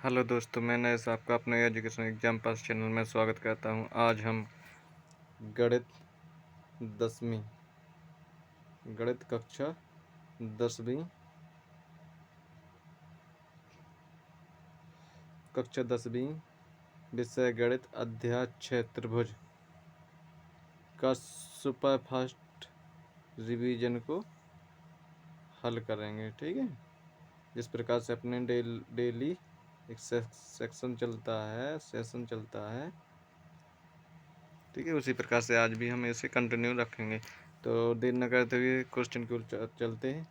Hello दोस्तों, मैं नरेश आपका अपने एजुकेशन एग्जाम पास चैनल में स्वागत करता हूं। आज हम गणित 10वीं गणित कक्षा 10वीं विषय गणित अध्याय 6 त्रिभुज का सुपरफास्ट रिवीजन को हल करेंगे। ठीक है, जिस प्रकार से अपने डेली एक सेशन चलता है, ठीक है, उसी प्रकार से आज भी हम इसे कंटिन्यू रखेंगे। तो देर न करते हुए क्वेश्चन की ओर चलते हैं।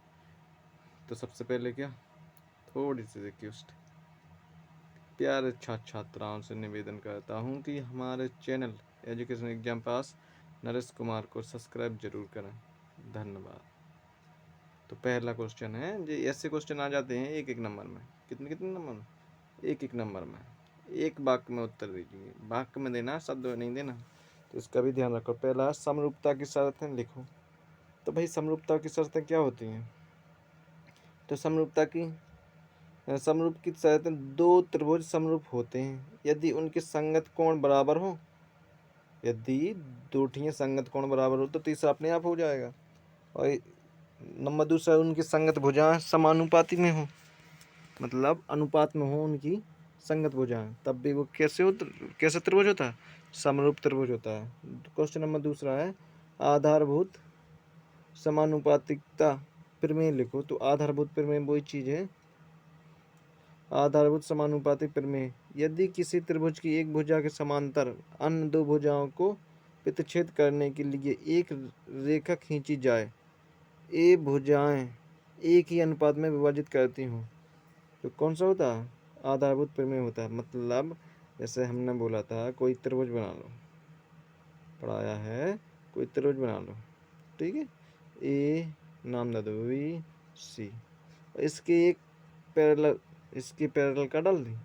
तो सबसे पहले क्या, थोड़ी सी रिक्वेस्ट, प्यारे छात्राओं से निवेदन करता हूं कि हमारे चैनल एजुकेशन एग्जाम पास नरेश कुमार को सब्सक्राइब जरूर करें। धन्यवाद। तो पहला क्वेश्चन है, जो ऐसे क्वेश्चन आ जाते हैं एक एक नंबर में, कितने कितने नंबर में, एक एक नंबर में, एक वाक्य में उत्तर दीजिए। वाक्य में देना, शब्द में नहीं देना, तो इसका भी ध्यान रखो। पहला, समरूपता की शर्तें लिखो। तो भाई समरूपता की शर्तें क्या होती हैं? तो समरूप की शर्तें, दो त्रिभुज समरूप होते हैं यदि उनके संगत कोण बराबर हो। यदि दो संगत कोण बराबर हो तो तीसरा अपने आप हो जाएगा। और नंबर दूसरा, उनकी संगत भुजाएं समानुपाती में हो, मतलब अनुपात में हो उनकी संगत भुजाएं, तब भी वो कैसे त्रिभुज होता है? समरूप त्रिभुज होता है। क्वेश्चन नंबर दूसरा है, आधारभूत समानुपातिकता प्रमेय लिखो। तो आधारभूत प्रमेय वही चीज है, आधारभूत समानुपातिक प्रमेय। यदि किसी त्रिभुज की एक भुजा के समांतर अन्य दो भुजाओं को प्रतिच्छेद करने के लिए एक रेखा खींची जाए, ये भुजाएं एक ही अनुपात में विभाजित करती हूँ, तो कौन सा होता है? आधारभूत प्रमेय होता है। मतलब जैसे हमने बोला था, कोई त्रिभुज बना लो, पढ़ाया है, कोई त्रिभुज बना लो, ठीक है, ए नाम दे दो, बी सी, इसके एक पैरेलल, इसकी पैरेलल का डाल दी,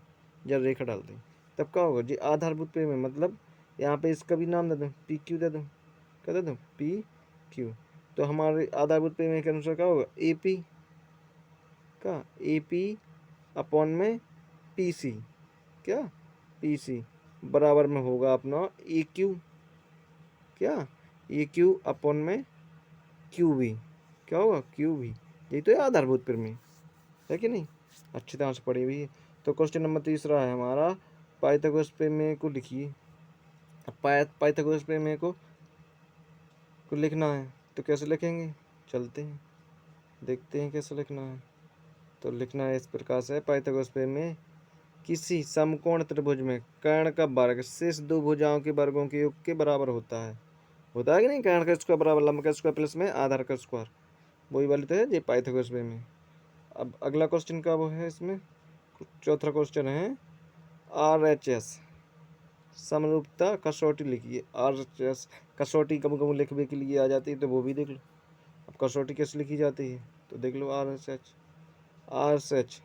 जब रेखा डाल दी, तब क्या होगा जी? आधारभूत प्रमेय। मतलब यहाँ पे इसका भी नाम दे दो, पी क्यू दे दो, क्या दे दो? P Q. तो हमारे आधारभूत प्रमेय के अनुसार क्या होगा? ए पी का, ए पी अपॉन में पी सी, क्या? पी सी बराबर में होगा अपना ए क्यू, क्या? ए क्यू अपॉन में क्यू भी, क्या होगा? क्यू भी। यही तो है आधारभूत प्रमेय, है कि नहीं? अच्छी तरह से पढ़ी हुई है। तो क्वेश्चन नंबर तीसरा है हमारा, पाइथागोरस प्रमेय को लिखिए। अब पाइथागोरस प्रमेय को लिखना है, तो कैसे लिखेंगे? चलते हैं, देखते हैं कैसे लिखना है। तो लिखना है इस प्रकार से, पाइथागोरस प्रमेय, किसी समकोण त्रिभुज में कर्ण का वर्ग शेष दो भुजाओं के वर्गों के योग के बराबर होता है। होता है कि नहीं? कर्ण का स्क्वायर बराबर लंब का स्क्वायर प्लस में आधार का स्क्वायर, वही वाली तो है ये पाइथागोरस प्रमेय। अब अगला क्वेश्चन का वो है इसमें, चौथा क्वेश्चन है, RHS समरूपता कसौटी लिखिए। RHS कसौटी कभी कभी लिखने के लिए आ जाती है, तो वो भी देख लो। अब कसौटी कैसे लिखी जाती है तो देख लो। RHS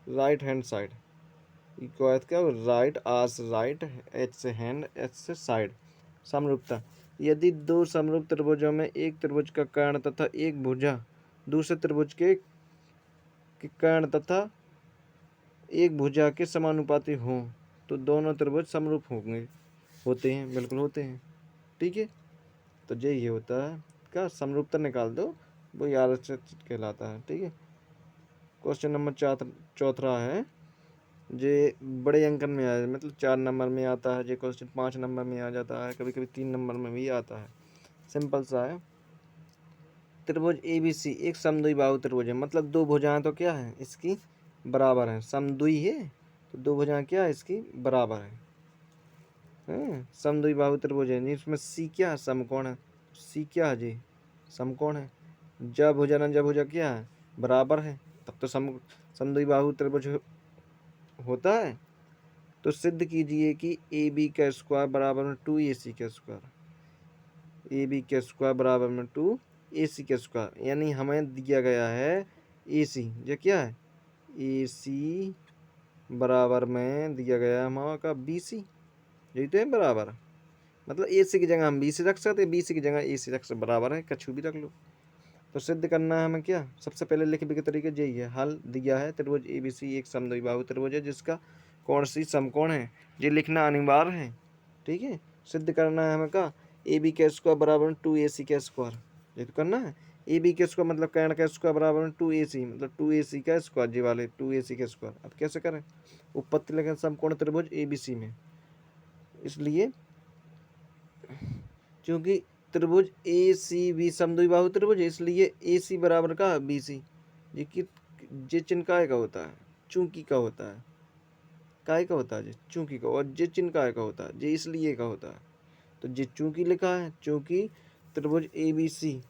right hand side equal क्या? राइट, आर से राइट, एच से हैंड, एच से साइड। समरूपता, यदि दो समरूप त्रिभुजों में एक त्रिभुज का कर्ण तथा एक भुजा दूसरे त्रिभुज के कर्ण तथा एक भुजा के समानुपाती हों, तो दोनों त्रिभुज समरूप होते हैं, बिल्कुल होते हैं, ठीक है। तो यही होता है, क्या? समरूपता निकाल दो, वो यार कहलाता है, ठीक है। क्वेश्चन नंबर चौथा है, जे बड़े अंकन में आया, मतलब 4 नंबर में आता है, जे क्वेश्चन 5 नंबर में आ जाता है, कभी कभी 3 नंबर में भी आता है। सिंपल सा है, त्रिभुज ABC एक समद्विबाहु त्रिभुज है। मतलब दो भुजाएं तो क्या है इसकी? बराबर है, समद्वि है, तो दो भुजाएं क्या है इसकी? बराबर है। समद्विबाहु त्रिभुज है, इसमें सी क्या है? समकोण है। सी क्या है जी? समकोण है। ज भुजा न ज भुजा क्या है? बराबर है, तब तो समद्विबाहु त्रिभुज होता है। तो सिद्ध कीजिए कि AB का स्क्वायर बराबर में 2AC का स्क्वायर, AB का स्क्वायर बराबर में 2AC का स्क्वायर। यानी हमें दिया गया है AC, ये क्या है? AC बराबर में दिया गया है हमारा का BC, यही तो है बराबर। मतलब AC की जगह हम BC रख सकते हैं, BC की जगह AC रख सकते, बराबर है, कछु भी रख लो। तो सिद्ध करना है हमें क्या, सबसे पहले लिखने के तरीके यही है। हल दिया है त्रिभुज ABC एक समद्विबाहु त्रिभुज है जिसका कोण सी समकोण है, ये लिखना अनिवार्य है। ठीक है, सिद्ध करना है हमें का AB का स्क्वायर बराबर 2AC का स्क्वायर, ये तो करना है। AB का स्क्वायर मतलब कर्ण का स्क्वायर बराबर 2AC, मतलब 2AC का स्क्वायर, जी वाले 2AC का स्क्वायर। अब कैसे करें, उपपत्ति लिखें समकोण त्रिभुज ABC में, इसलिए क्योंकि त्रिभुज ACB समद्विबाहु त्रिभुज है, इसलिए AC बराबर का BC। ये कि जे चिन्ह काय का होता है, चूंकि का होता है, काय का होता है जे चूंकि का, और जे चिन्ह काय का होता है, जे इसलिए का होता है। तो जे चूंकि लिखा है, चूंकि त्रिभुज ABC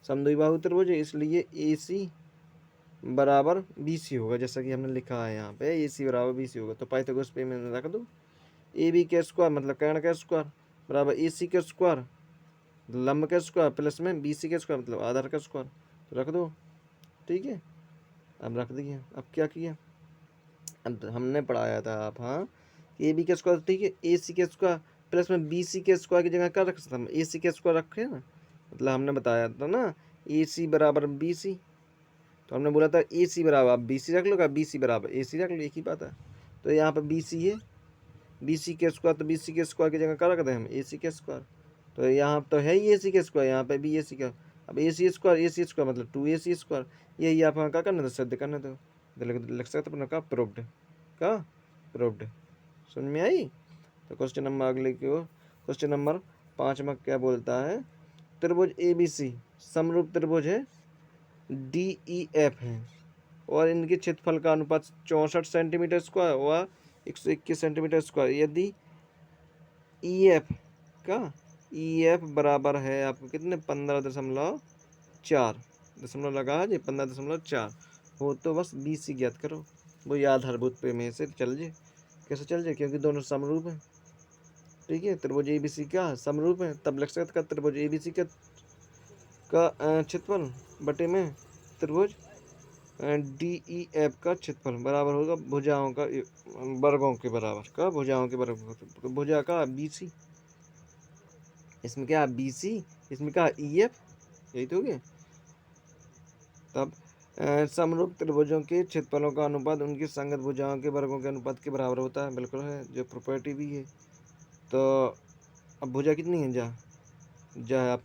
समद्विबाहु त्रिभुज है, इसलिए AC बराबर BC होगा, जैसा कि हमने लिखा है यहाँ पे AC बराबर BC होगा। तो पाइथागोरस पे मैंने रख दो AB का स्क्वायर मतलब कर्ण का स्क्वायर बराबर AC का स्क्वायर लंब का स्क्वायर प्लस में BC का स्क्वायर मतलब आधार का स्क्वायर, तो रख दो। ठीक है, अब रख दिए। अब क्या किया, अब हमने पढ़ाया था आप, हाँ, ए बी का स्क्वायर, ठीक है, ए सी का स्क्वायर प्लस में बी सी के स्क्वायर की जगह क्या रख सकते हम, ए सी का स्क्वायर रखे ना, मतलब हमने बताया था ना ए सी बराबर बी सी, तो हमने बोला था ए सी बराबर आप बी सी रख लो, क्या बी सी बराबर ए सी रख लो, एक ही बात है। तो यहाँ पर बी सी है, बी सी के स्क्वायर, तो बी सी के स्क्वायर की जगह क्या रख दें हम, ए सी के स्क्वायर। तो यहाँ तो है ही ए सी के स्क्वायर, यहाँ पे भी ए सी का, अब ए सी स्क्वायर मतलब 2AC स्क्वायर, यही आप क्या करना था, सिद्ध करना था। लिख सकते अपना का प्रूव्ड, का प्रूव्ड, समझ में आई। तो क्वेश्चन नंबर अगले की ओर, क्वेश्चन नंबर 5 में क्या बोलता है, त्रिभुज ABC समरूप त्रिभुज है DEF है, और इनके क्षेत्रफल का अनुपात 64 सेंटीमीटर स्क्वायर व 121 सेंटीमीटर स्क्वायर। यदि EF का EF बराबर है आपको कितने, 15.4 दशमलव लगा जी, 15.4 हो, तो बस BC ज्ञात करो। वो आधारभूत पे में से चल जाए, कैसे चल जाए, क्योंकि दोनों समरूप हैं। ठीक है, त्रिभुज ABC का समरूप है, तब लग सकता है त्रिभुज ABC का क्षेत्रफल बटे में त्रिभुज DEF का क्षेत्रफल बराबर होगा भुजाओं का वर्गों के बराबर, का भुजाओं के बराबर, तो भुजा का BC, इसमें क्या BC, इसमें क्या EF, यही तो हो गया। तब समरूप त्रिभुजों के क्षेत्रफलों का अनुपात उनकी संगत भुजाओं के वर्गों के अनुपात के बराबर होता है, बिल्कुल है, जो प्रॉपर्टी भी है। तो अब भुजा कितनी है, जा आप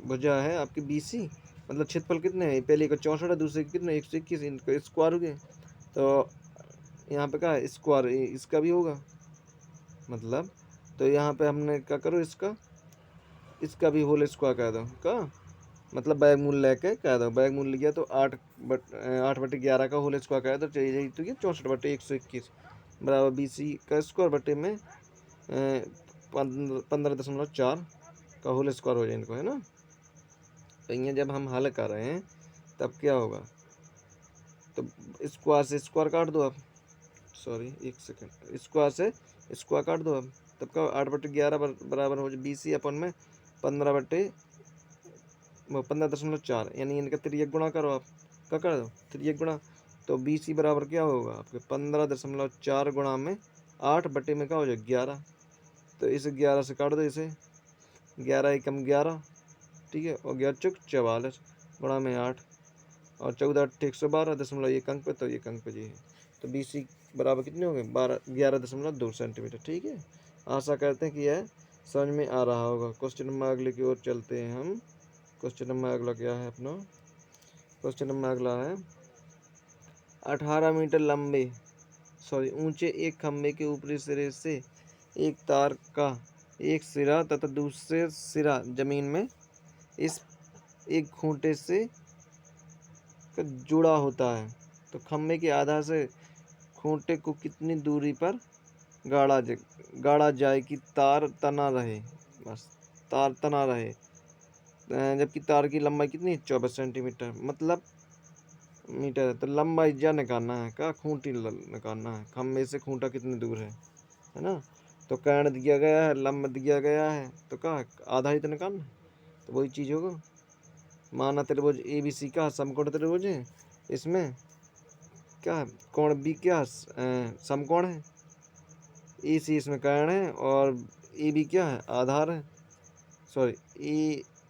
भुजा है आपकी BC, मतलब क्षेत्रफल कितने हैं, पहले का 64 है, दूसरे के कितने 121, इनका स्क्वायर हो गए। तो यहाँ पे क्या है स्क्वायर, इसका भी होगा, मतलब तो यहाँ पे हमने क्या करो, इसका भी होल स्क्वायर कह दो का, मतलब बैग मूल्य लेके कह दो, बैग मूल्य लिया तो 8/11 का होल स्क्वायर कह दो, चाहिए तो ये 64/121 बराबर BC का स्क्वायर बटे में 15.4 का होल स्क्वायर हो जाए इनको, है ना। तो ये जब हम हल कर रहे हैं तब क्या होगा, तो स्क्वायर से स्क्वायर काट दो आप, सॉरी एक सेकेंड, स्क्वायर से स्क्वायर काट दो आप, तब का 8/11 बराबर हो जाए BC अपन में 15/4, यानी इनका तिर्यक गुणा करो आप, क्या कर दो तिर्यक गुणा। तो BC बराबर क्या होगा आपके 15.4 गुणा में 8 बटे में क्या हो जाए 11, तो इसे 11 से काट दो, इसे 11 एकम 11, ठीक है, और 11 चौक 44 गुणा में 8, और 14 8 112 एक अंक पे, तो एक अंक पे जी है। तो BC बराबर कितने हो गए 11.2 सेंटीमीटर। ठीक है, आशा करते हैं कि यह समझ में आ रहा होगा। क्वेश्चन नंबर अगले की ओर चलते हैं हम। क्वेश्चन नंबर अगला क्या है अपना, क्वेश्चन नंबर अगला है 18 मीटर लंबे ऊंचे एक खंभे के ऊपरी सिरे से एक तार का एक सिरा तथा दूसरे सिरा जमीन में इस एक खूंटे से जुड़ा होता है, तो खंभे के आधार से खूंटे को कितनी दूरी पर गाड़ा जाए कि तार तना रहे, बस तार तना रहे। जबकि तार की लंबाई कितनी 24 सेंटीमीटर मतलब मीटर है, तो लंबाई जा निकालना है, क्या खूंटी निकालना है, खंभे से खूंटा कितनी दूर है ना। तो कर्ण दिया गया है, लंब दिया गया है, तो क्या आधा ही तो निकालना है, तो वही चीज होगा। माना त्रिभुज ABC का समकोण त्रिभुज है, इसमें क्या कोण B क्या समकोण है, AC इसमें कर्ण है, और AB क्या है आधार है, सॉरी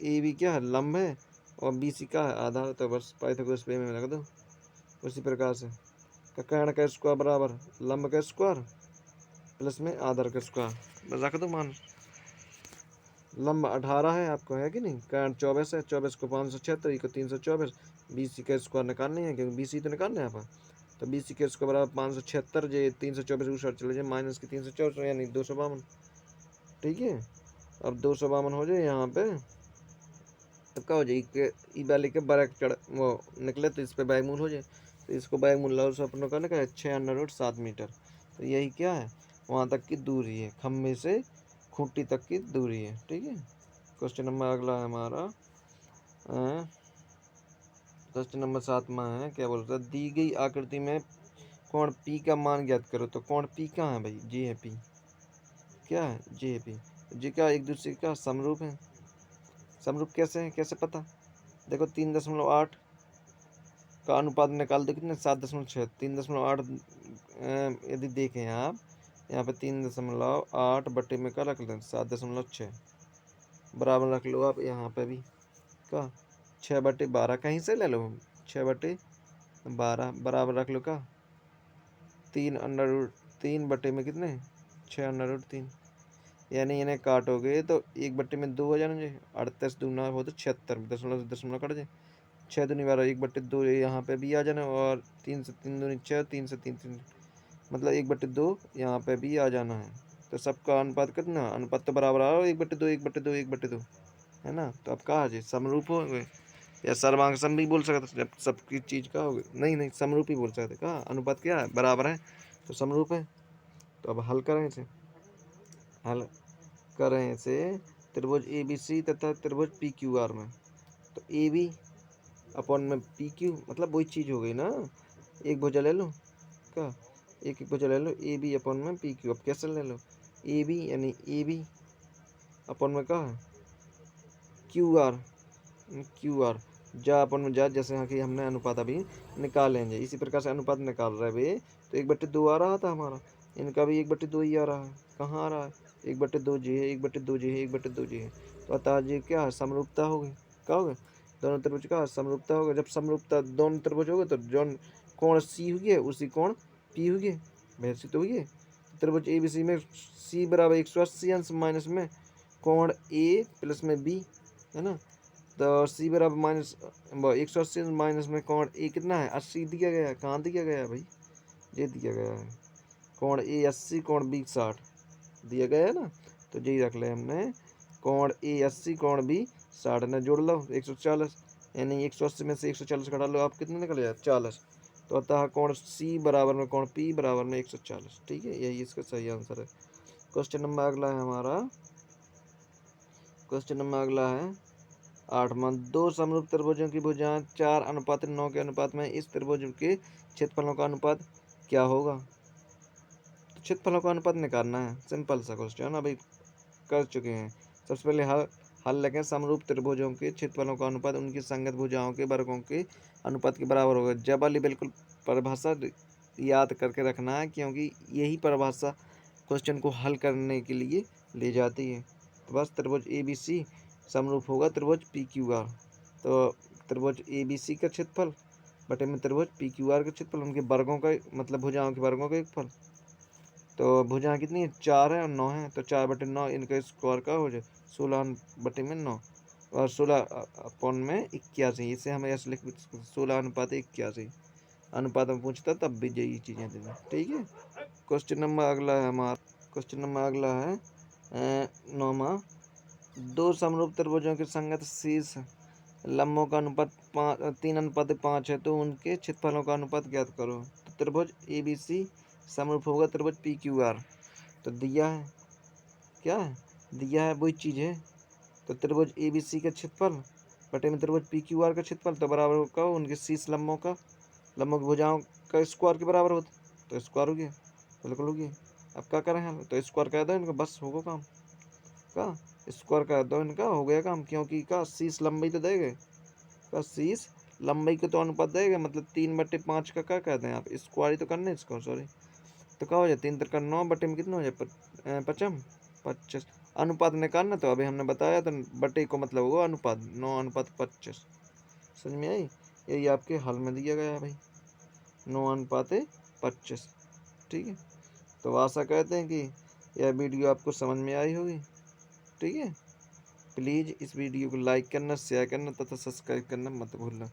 AB क्या है लंब है, और बी सी का है आधार, तो बस पाइथागोरस पे में लगा दो। उसी प्रकार से कर्ण का स्क्वायर बराबर लंब का स्क्वायर प्लस में आधार का स्क्वायर, बस रख दो मान। लंब 18 है आपको, है कि नहीं, कर्ण 24 है, 24 को 576 को 324, बी सी का स्क्वायर निकालनी है क्योंकि बी सी तो निकालना है यहाँ। तो बी सी के स्क्वायर बराबर 576 जे 324 ऊपर चले जाए माइनस के 324 यानी 252। ठीक है, अब 252 हो जाए यहाँ पे, तब क्या हो जाए ई वाले के बराबर चढ़ वो निकले तो इस पे बैगमूल हो जाए, तो इसको बैगमूल लो से अपनों का निकले 6√7 मीटर। तो यही क्या है, वहाँ तक की दूरी है, खम्भे से खूंटी तक की दूरी है। ठीक है, क्वेश्चन नंबर अगला है हमारा, क्वेश्चन नंबर 7 में है, क्या बोलता है, दी गई आकृति में कोण पी का मान ज्ञात करो। तो कोण पी कहाँ है भाई, जी है पी, क्या है जी है पी, जी का एक दूसरे का समरूप है। समरूप कैसे है, कैसे पता, देखो 3.8 का अनुपात निकाल दो, कितने 7.6, 3.8 यदि देखें आप यहाँ पे 3.8 बटे में का रख लें 7.6 बराबर रख लो आप यहाँ पे भी का 6/12 कहीं से ले लो, 6/12 बराबर रख लो का 3 में कितने 6√3, यानी इन्हें काटोगे तो 1/2 हो जाना चाहिए, 38 दूना हो तो 76, दशमलव से दशमलव कट जाए, 6×2 = 1/2 यहाँ पे भी आ जाना, और 3 से 3 दूनी 6, 3 से 3 मतलब 1/2 यहाँ पे भी आ जाना है। तो सबका अनुपात कितना, अनुपात तो बराबर आ रहा है 1/2 1/2 1/2 है ना। तो अब कहा जी समरूप हो गए, या सर्वांग सम भी बोल सकते, जब सबकी चीज का हो गई, नहीं नहीं समरूप ही बोल सकते, कहा अनुपात क्या है बराबर है तो समरूप है। तो अब हल करें इसे, हल करें इसे त्रिभुज ए बी सी तथा त्रिभुज पी क्यू आर में। तो ए बी अपॉन में पी क्यू मतलब वही चीज हो गई ना, एक भुजा ले लो क्या, एक एक भुजा ले लो, ए बी अपॉन में पी क्यू। अब कैसे ले लो, ए बी यानी ए बी अपॉन में कहा क्यू आर, क्यू आर जा अपन में जा, जैसे यहाँ की हमने अनुपात अभी निकालेंगे, इसी प्रकार से अनुपात निकाल रहे भाई। तो 1/2 आ रहा था हमारा, इनका भी 1/2 ही आ रहा है, कहाँ आ रहा है 1/2 जी है, 1/2 जी है, 1/2 जी है। तो अतः जी क्या है, समरूपता होगी, क्या होगा, दोनों त्रिभुज का समरूपता होगा। जब समरूपता दोनों त्रिभुज होगा तो जो कोण सी हुई है उसी कोण पी हुई है, वैसे तो हुई है। त्रिभुज ए बी सी में सी बराबर 180 अंश माइनस में कोण ए प्लस में बी है ना। तो सी बराबर माइनस 180 माइनस में कोण ए कितना है 80 दिया गया है, कहाँ दिया गया है भाई, ये दिया गया है, कोण ए 80 कोण बी 60 दिया गया है ना। तो यही रख ले हमने, कोण ए 80 कोण बी 60 ने जोड़ लो 140, यानी 180 में से 140 घटा लो, आप कितने निकल जाए 40। तो अतः कोण सी बराबर में कोण पी बराबर में 140। ठीक है, यही इसका सही आंसर है। क्वेश्चन नंबर अगला है हमारा, क्वेश्चन नंबर अगला है 8वां, दो समरूप त्रिभुजों की भुजाएं 4:9 के अनुपात में, इस त्रिभुज के क्षेत्रफलों का अनुपात क्या होगा। तो क्षेत्रफलों का अनुपात निकालना है, सिंपल सा क्वेश्चन अभी कर चुके हैं। सबसे पहले हल लिखें, समरूप त्रिभुजों के क्षेत्रफलों का अनुपात उनकी संगत भुजाओं के वर्गों के अनुपात के बराबर होगा। जब वाली बिल्कुल परिभाषा याद करके रखना है, क्योंकि यही परिभाषा क्वेश्चन को हल करने के लिए ले जाती है। तो बस त्रिभुज ए बी सी समरूप होगा त्रिभुज पी क्यू आर। तो त्रिभुज ए बी सी का क्षेत्रफल बटे में त्रिभुज पी क्यू आर का क्षेत्रफल, उनके वर्गों का मतलब भुजाओं के वर्गों का एक फल। तो भुजाएं कितनी है 4 है और 9 है, तो 4/9 इनका स्क्वायर का हो जाए 16/9, और 16 अपॉन में 81, इसे हमें ऐसे लिख 16:81 अनुपात में पूछता तब भी यही चीज़ें देना। ठीक है, क्वेश्चन नंबर अगला है हमारा, क्वेश्चन नंबर अगला है 9वां, दो समरूप त्रिभुजों के संगत शीर्ष लंबों का अनुपात 3:5 है, तो उनके क्षेत्रफलों का अनुपात ज्ञात करो। तो त्रिभुज ए बी सी समरूप होगा त्रिभुज पी क्यू आर। तो दिया है, क्या है दिया है वही चीज़ है। तो त्रिभुज ए बी सी का क्षेत्रफल बटे में त्रिभुज पी क्यू आर का क्षेत्रफल, तो बराबर होगा उनके शीर्ष लंबों का, लंबों की भुजाओं का स्क्वायर के बराबर होता, तो स्क्वायर हो गया, बिल्कुल हो गया। अब क्या करें हम, तो स्क्वायर कर दो इनको, बस होगा काम का, स्क्वायर कर दो इनका, हो गया काम, क्योंकि का शीर्ष लंबाई तो देंगे, का शीर्ष लंबाई को तो अनुपात देगा, मतलब 3/5 का क्या कहते हैं आप, स्क्वायर ही तो करना है इसको, सॉरी। तो क्या हो जाए 3×9 बटे में कितना हो जाए 25 अनुपात निकालना। तो अभी हमने बताया, तो बटे को मतलब होगा अनुपात 9:25। समझ में आई? यही आपके हल में दिया गया है भाई, 9:25। ठीक है, तो आशा करते हैं कि यह वीडियो आपको समझ में आई होगी। ठीक है, प्लीज़ इस वीडियो को लाइक करना, शेयर करना तथा सब्सक्राइब करना मत भूलना।